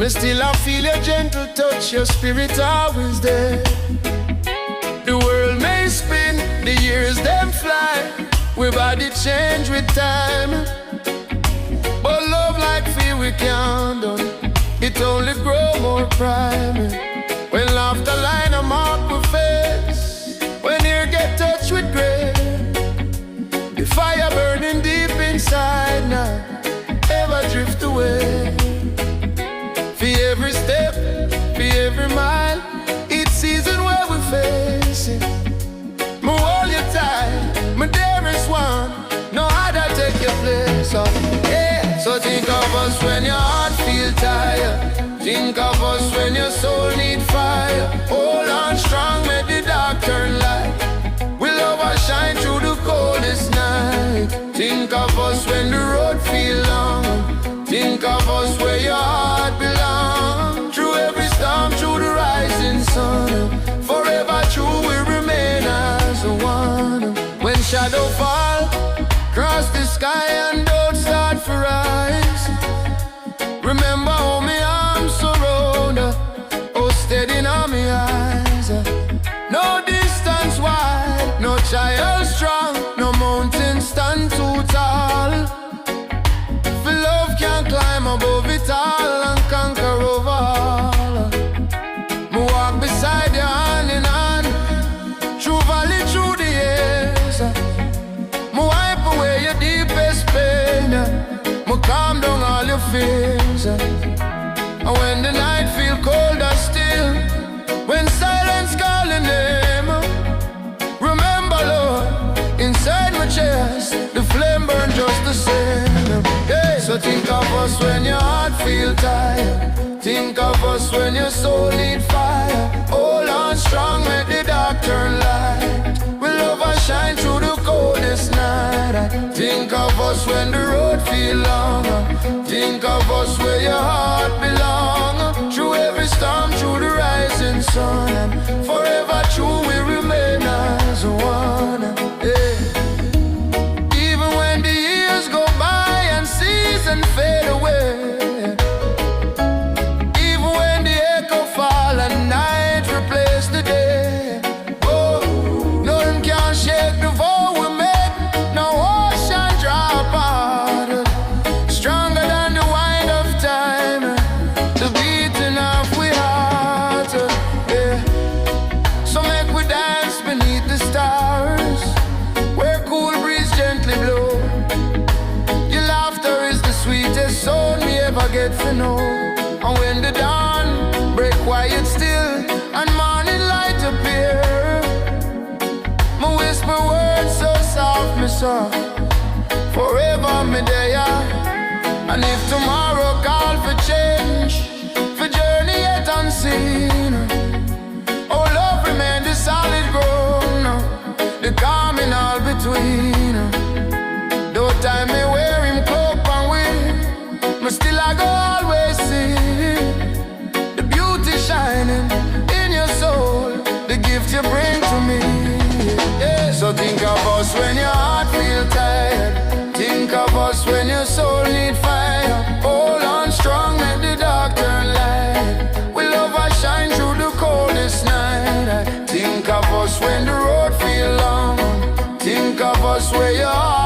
but still I feel your gentle touch, your spirit always there. The world may spin, the years them fly, we body change with time, but love like fear we can't do. It only grow more prime. When laughter line a mark we face, when ear get touched with grace, the fire burning deep inside now, ever drift away. For every step, for every mile, each season where we face it. Me hold you tight, my dearest one, no other take your place. So, yeah. So think of us when your heart feel tired. Think of us when your soul need fire. Hold on strong, make the dark turn light. We'll overshine through the coldest night. Think of us when the road feel long. Think of us where your heart belongs. Through every storm, through the rising sun, forever true we remain as one. When shadow fall, cross the sky and don't start for rise. Remember how me arms surround, oh steady on me eyes. No distance wide, no child strong, no mountain stand too tall. For love can climb above it all and conquer over all. Me walk beside you hand in hand, through valley, through the years. Me wipe away your deepest pain, me calm down all your fears. And when the night feel cold and still, when silence call your name, remember Lord, inside my chest, the flame burn just the same. Yeah. So think of us when your heart feel tired. Think of us when your soul need fire. Hold on strong, make the dark turn light. We'll overshine through the coldest night. Think of us when the road feel long. Think of us where your heart belong. Through every storm, through the rising sun, and forever true we remain as one. Yeah. Even when the years go by and seasons fade away, even when the echo fall and night replace the day, oh, nothing can shake the vow we make. No ocean drop out, stronger than the wind of time, the beating of we heart. Yeah. So make we dance beneath the stars, where cool breeze gently blow. Your laughter is the sweetest sound me ever get to know. And when the dawn break quiet still and morning light appear, me whisper words so soft, me soft, forever me there. And if tomorrow call for change, for journey yet unseen, oh love remain the solid ground, the calm in all between. Though time may wear him cloak and wing, but still I go always see the beauty shining in your soul, the gift you bring to me. Yeah. So think of us when your heart feel tired. Think of us when your soul need fire. Hold on strong, make the dark turn light. We'll overshine through the coldest night. Think of us when the road feel long. Think of us where your heart